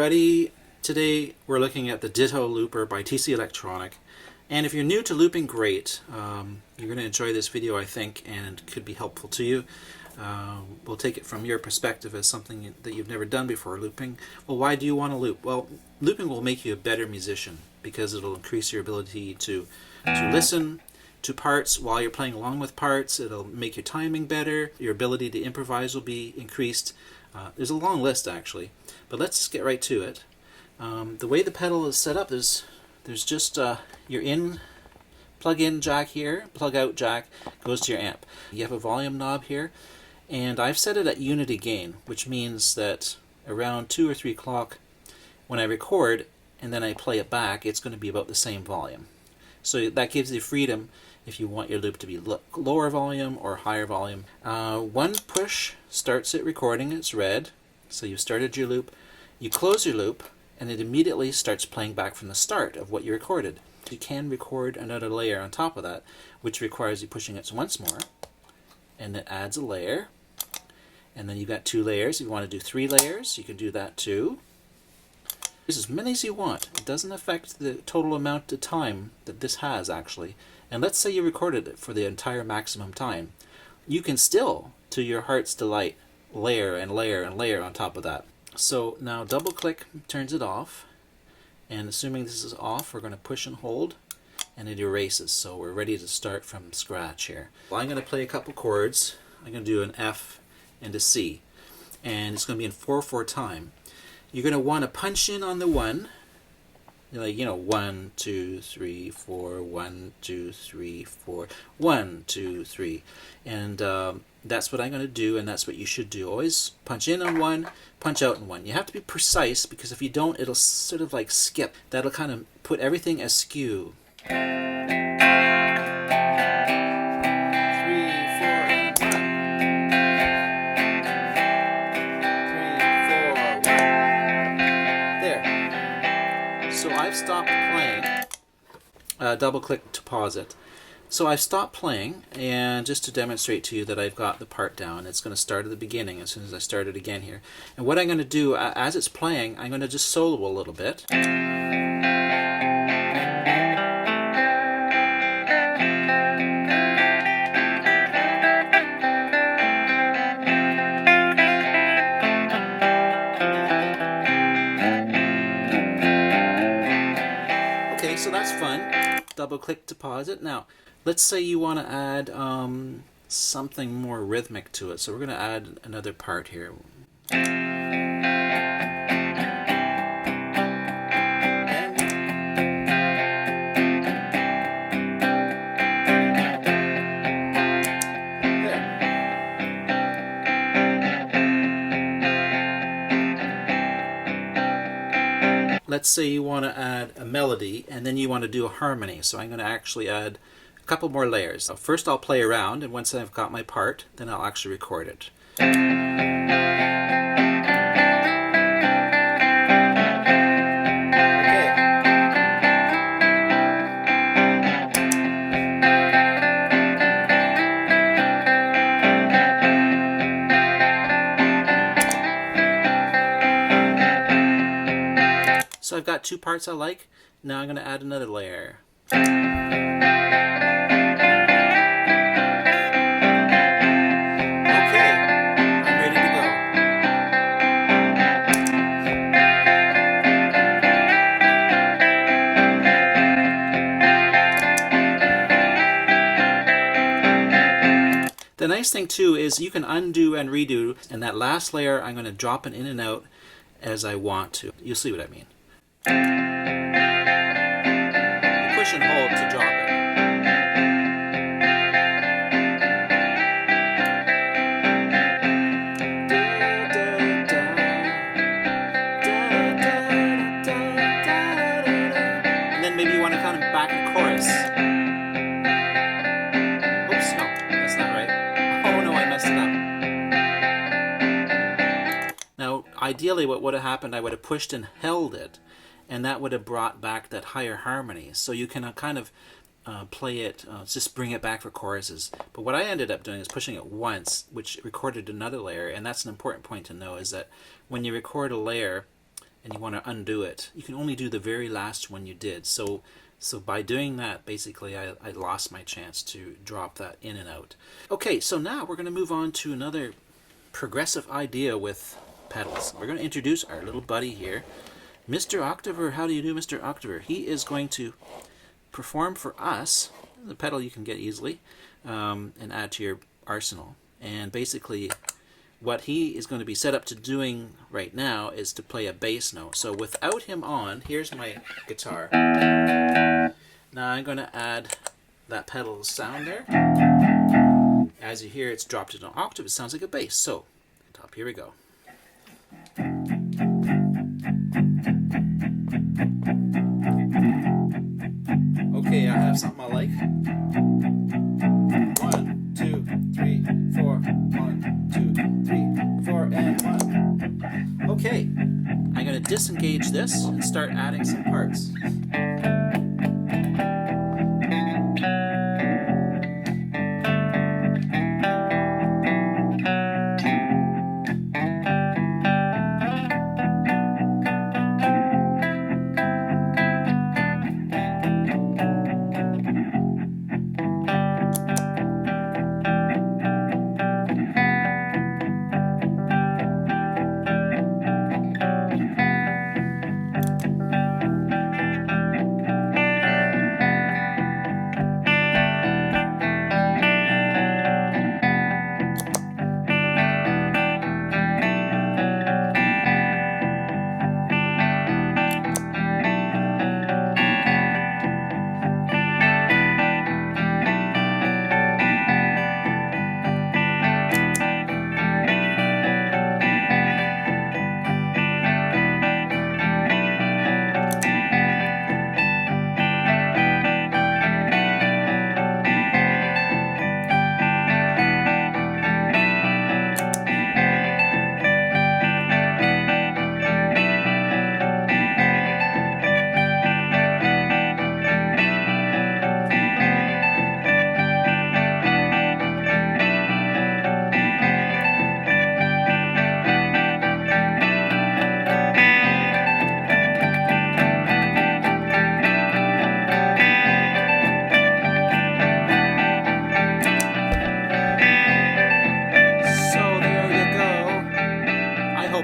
everybody. Today we're looking at the Ditto Looper by TC Electronic. And if you're new to looping, great. You're going to enjoy this video, I think, and it could be helpful to you. We'll take it from your perspective as something that you've never done before, looping. Well, why do you want to loop? Well, looping will make you a better musician because it'll increase your ability to listen to parts while you're playing along with parts. It'll make your timing better. Your ability to improvise will be increased. There's a long list, actually, but let's just get right to it. The way the pedal is set up, there's just your plug-in jack here, plug-out jack goes to your amp. You have a volume knob here, and I've set it at unity gain, which means that around 2 or 3 o'clock when I record and then I play it back, it's going to be about the same volume. So that gives you freedom if you want your loop to be lower volume or higher volume. One push starts it recording, it's red, so you've started your loop. You close your loop, and it immediately starts playing back from the start of what you recorded. You can record another layer on top of that, which requires you pushing it once more, and it adds a layer. And then you've got 2 layers. If you want to do 3 layers, you can do that too. There's as many as you want. It doesn't affect the total amount of time that this has, actually. And let's say you recorded it for the entire maximum time. You can still, to your heart's delight, layer and layer and layer on top of that. So now double click turns it off, and assuming this is off, we're going to push and hold, and it erases. So we're ready to start from scratch here. Well, I'm going to play a couple chords. I'm going to do an F and a C, and it's going to be in 4/4 time. You're going to want to punch in on the 1, like, 1 2 3 4, 1 2 3 4, 1 2 3, and that's what I'm going to do, and that's what you should do. Always punch in on 1, punch out on 1. You have to be precise, because if you don't, it'll sort of like skip. That'll kind of put everything askew. 3 4 and 1. 3 4 1. There. So I've stopped playing. Double click to pause it. So I've stopped playing, and just to demonstrate to you that I've got the part down, it's going to start at the beginning as soon as I start it again here. And what I'm going to do, as it's playing, I'm going to just solo a little bit. Okay, so that's fun. Double click to pause it. Now, let's say you want to add something more rhythmic to it. So we're going to add another part here. Let's say you want to add a melody, and then you want to do a harmony. So I'm going to actually add a couple more layers. So first I'll play around, and once I've got my part, then I'll actually record it. So I've got 2 parts I like. Now I'm going to add another layer. Okay, I'm ready to go. The nice thing too is you can undo and redo, and that last layer I'm going to drop it in and out as I want to. You'll see what I mean. You push and hold to drop it. And then maybe you want to kind of back in chorus. Oops, no, that's not right. Oh no, I messed it up. Now, ideally what would have happened, I would have pushed and held it, and that would have brought back that higher harmony. So you can kind of play it, just bring it back for choruses. But what I ended up doing is pushing it once, which recorded another layer, and that's an important point to know, is that when you record a layer, and you want to undo it, you can only do the very last one you did. So by doing that, basically I lost my chance to drop that in and out. Okay, so now we're going to move on to another progressive idea with pedals. We're going to introduce our little buddy here, Mr. Octaver. How do you do, Mr. Octaver? He is going to perform for us the pedal you can get easily and add to your arsenal. And basically what he is going to be set up to doing right now is to play a bass note. So without him on, here's my guitar. Now I'm going to add that pedal sound there. As you hear, it's dropped in an octave. It sounds like a bass. So, top, here we go. Okay, I have something I like. 1, 2, 3, 4. 1, 2, 3, 4, and 1. Okay, I'm going to disengage this and start adding some parts.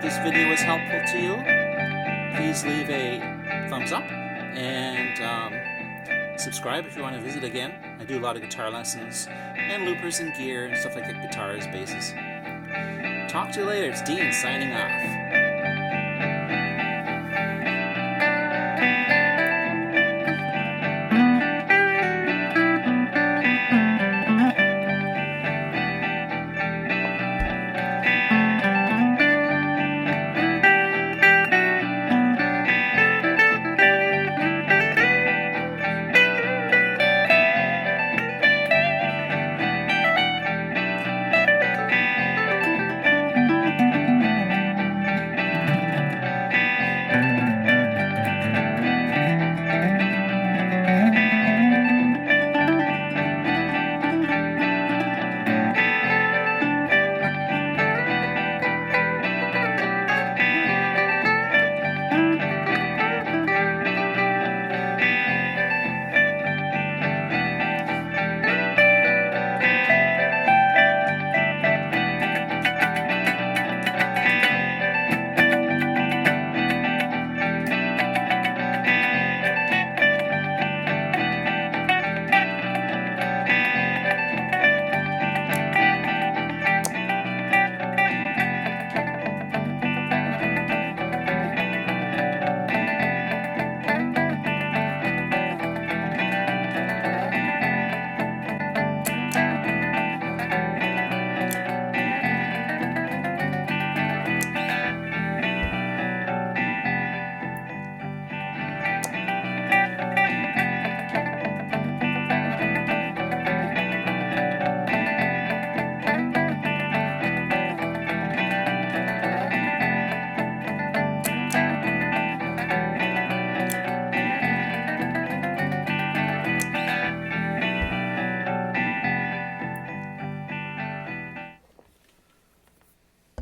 This video was helpful to you. Please leave a thumbs up and subscribe if you want to visit again. I do a lot of guitar lessons and loopers and gear and stuff like that, guitars, basses. Talk to you later. It's Dean signing off.